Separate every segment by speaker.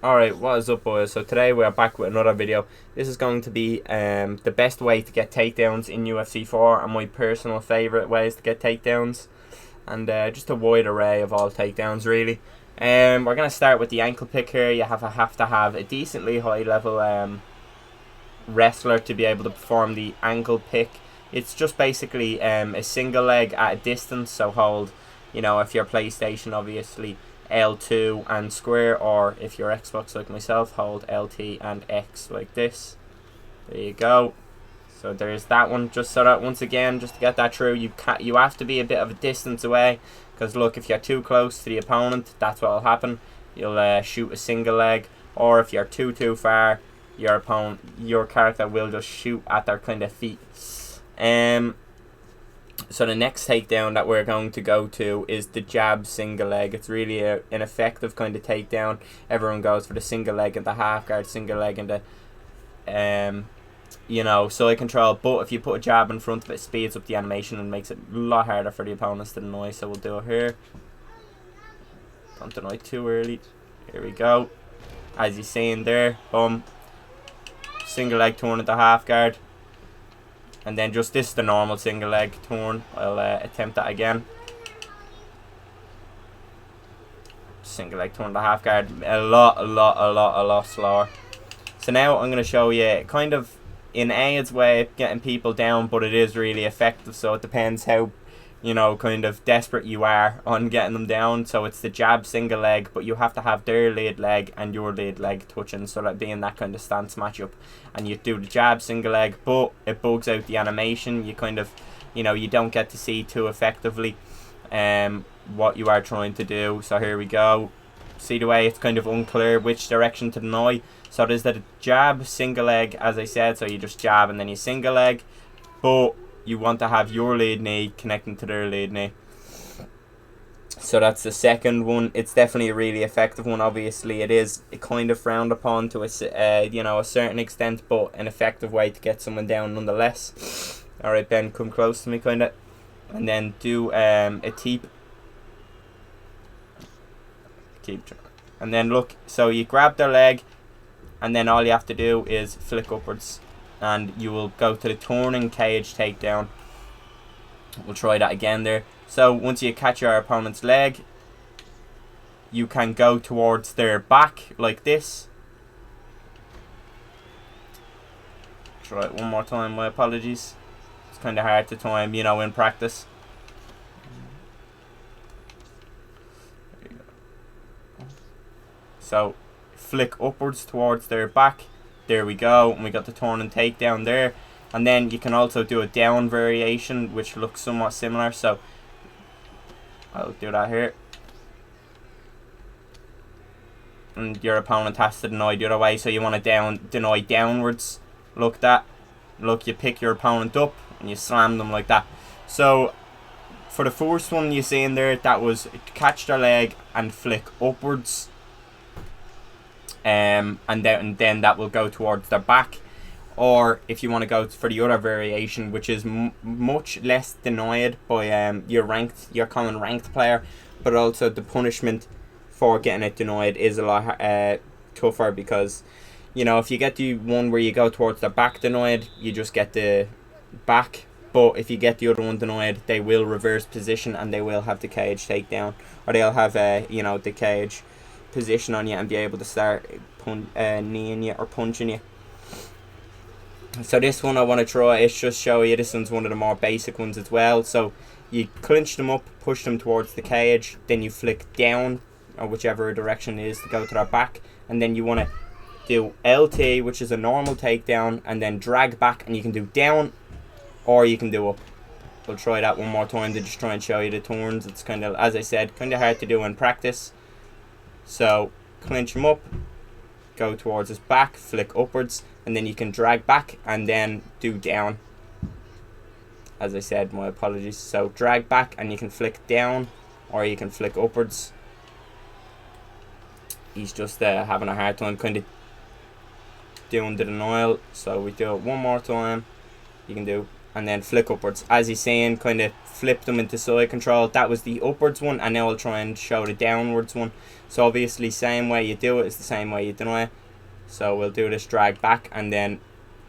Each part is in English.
Speaker 1: Alright, what is up, boys? So today we're back with another video. This is going to be the best way to get takedowns in UFC 4 and my personal favourite ways to get takedowns, and just a wide array of all takedowns really. We're going to start with the ankle pick here. You have to have a decently high level wrestler to be able to perform the ankle pick. It's just basically a single leg at a distance, so hold, if you're PlayStation, obviously L2 and square, or if you're Xbox like myself, hold LT and X like this. There you go. So there's that one, just so that once again, just to get that through, you have to be a bit of a distance away, because look, if you're too close to the opponent, that's what will happen. You'll shoot a single leg, or if you're too far, your character will just shoot at their kind of feet. So the next takedown that we're going to go to is the jab single leg. It's really an effective kind of takedown. Everyone goes for the single leg and the half guard, single leg and the side control. But if you put a jab in front of it, it speeds up the animation and makes it a lot harder for the opponents to deny. So we'll do it here. Don't deny too early. Here we go. As you seen there, boom. Single leg turn at the half guard. And then just this is the normal single leg turn. I'll attempt that again. Single leg turn to half guard. A lot slower. So now I'm going to show you kind of in Aid's way of getting people down, but it is really effective. So it depends how, kind of desperate you are on getting them down. So it's the jab single leg, but you have to have their lead leg and your lead leg touching, so that being that kind of stance matchup. And you do the jab single leg, but it bugs out the animation. You kind of, you don't get to see too effectively what you are trying to do. So here we go. See the way it's kind of unclear which direction to deny. So there's the jab single leg, as I said. So you just jab and then you single leg, but you want to have your lead knee connecting to their lead knee. So that's the second one. It's definitely a really effective one. Obviously, it is kind of frowned upon to a certain extent, but an effective way to get someone down nonetheless. All right, Ben, come close to me, kind of, and then do a teep. And then look. So you grab their leg, and then all you have to do is flick upwards, and you will go to the turning cage takedown. We'll try that again there. So once you catch your opponent's leg, you can go towards their back like this. Try it one more time, my apologies. It's kind of hard to time, in practice. There you go. So flick upwards towards their back. There we go, and we got the turn and takedown there. And then you can also do a down variation, which looks somewhat similar. So I'll do that here. And your opponent has to deny the other way, so you want to deny downwards. Look, you pick your opponent up and you slam them like that. So for the first one you see in there, that was catch their leg and flick upwards. And then that will go towards their back. Or if you want to go for the other variation, which is much less denied by your common ranked player, but also the punishment for getting it denied is a lot tougher, because if you get the one where you go towards the back denied, you just get the back. But if you get the other one denied, they will reverse position and they will have the cage takedown, or they'll have the cage position on you and be able to start kneeing you or punching you. So this one I want to try is just show you. This one's one of the more basic ones as well. So you clinch them up, push them towards the cage, then you flick down, or whichever direction it is to go to their back, and then you want to do LT, which is a normal takedown, and then drag back, and you can do down or you can do up. We'll try that one more time to just try and show you the turns. It's kind of, as I said, kind of hard to do in practice. So clinch him up, go towards his back, flick upwards, and then you can drag back and then do down. As I said, my apologies. So drag back and you can flick down or you can flick upwards. He's just having a hard time kind of doing the denial. So we do it one more time. You can do and then flick upwards. As he's saying, kind of flip them into side control. That was the upwards one, and now I'll try and show the downwards one. So obviously same way you do it is the same way you deny it. So we'll do this drag back and then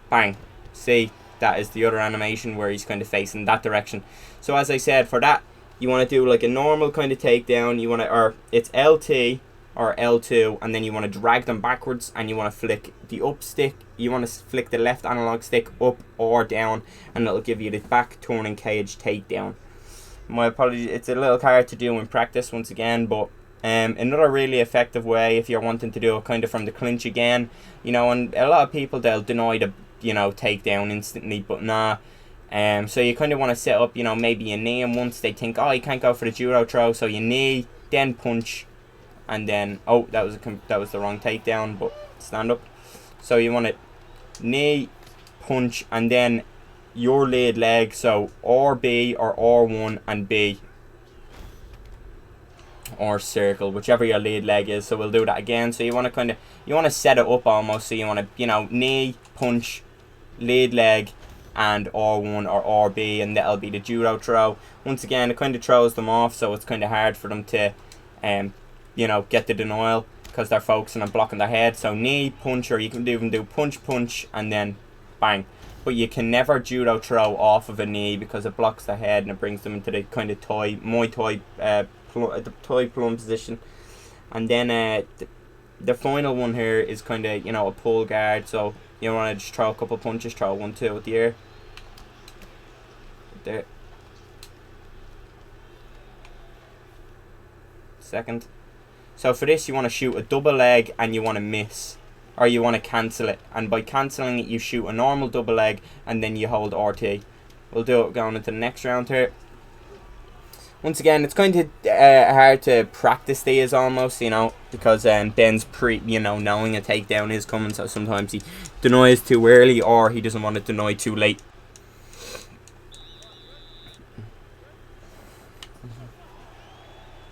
Speaker 1: bang. See, that is the other animation where he's kind of facing that direction. So as I said, for that you want to do like a normal kind of takedown. You want to, or it's LT or L2, and then you want to drag them backwards, and you want to flick the up stick. You want to flick the left analog stick up or down, and it'll give you the back turning cage takedown. My apologies, it's a little hard to do in practice once again, but another really effective way if you're wanting to do it kind of from the clinch again, you know, and a lot of people, they'll deny the, you know, takedown instantly, but nah. So you kind of want to set up, you know, maybe a knee, and once they think, oh, you can't go for the judo throw, so you knee, then punch, and then, oh, that was the wrong takedown, but stand up. So you want to knee, punch, and then your lead leg, so RB or R1 and B, or circle, whichever your lead leg is. So we'll do that again. So you want to kind of, you want to set it up almost, so you want to, you know, knee, punch, lead leg, and R1 or RB, and that'll be the judo throw. Once again, it kind of throws them off, so it's kind of hard for them to you know, get the denial because they're focusing on blocking their head. So knee, punch, or you can even do punch, punch, and then bang. But you can never judo throw off of a knee because it blocks the head and it brings them into the kind of Muay Thai plum position. And then the final one here is kind of, you know, a pull guard. So you want to just throw a couple punches, throw 1, 2 with the air. There. Second. So for this you want to shoot a double leg and you want to miss, or you want to cancel it, and by cancelling it you shoot a normal double leg and then you hold RT. We'll do it going into the next round here. Once again, it's kind of hard to practice these almost, you know, because Ben's knowing a takedown is coming, so sometimes he denies too early or he doesn't want to deny too late.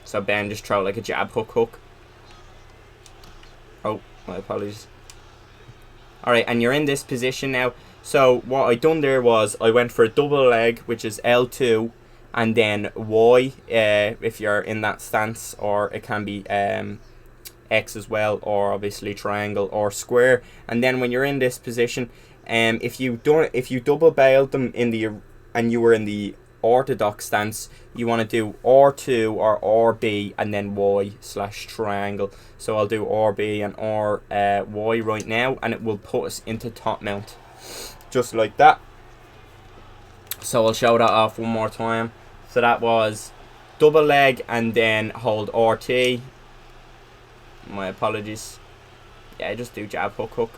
Speaker 1: So Ben just throw like a jab, hook. Oh, my apologies. Alright, and you're in this position now. So what I done there was I went for a double leg, which is L2, and then Y if you're in that stance, or it can be X as well, or obviously triangle or square. And then when you're in this position, if you double bailed them in the, and you were in the orthodox stance, you want to do R2 or RB and then Y/triangle. So I'll do RB and Y right now, and it will put us into top mount just like that. So I'll show that off one more time. So that was double leg and then hold RT. My apologies. Yeah, just do jab, hook.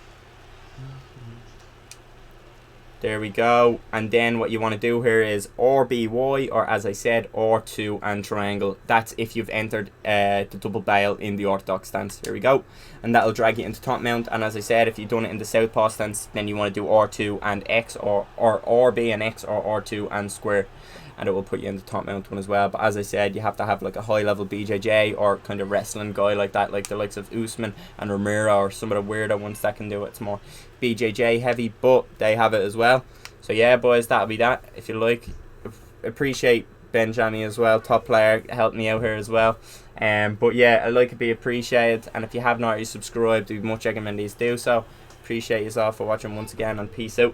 Speaker 1: There we go. And then what you want to do here is RBY, or as I said, R2 and triangle. That's if you've entered the double bail in the orthodox stance. Here we go. And that'll drag you into top mount. And as I said, if you've done it in the southpaw stance, then you want to do R2 and X, or RB and X, or R2 and square. And it will put you in the top mount one as well. But as I said, you have to have like a high level BJJ or kind of wrestling guy like that, like the likes of Usman and Ramiro, or some of the weirder ones that can do it. It's more BJJ heavy, but they have it as well. So yeah, boys, that'll be that. If you like, appreciate Benjamin as well, top player, helped me out here as well. But yeah, I'd like to be appreciated, and if you have not already subscribed, I'd much recommend you do so. Appreciate you all for watching once again, and peace out.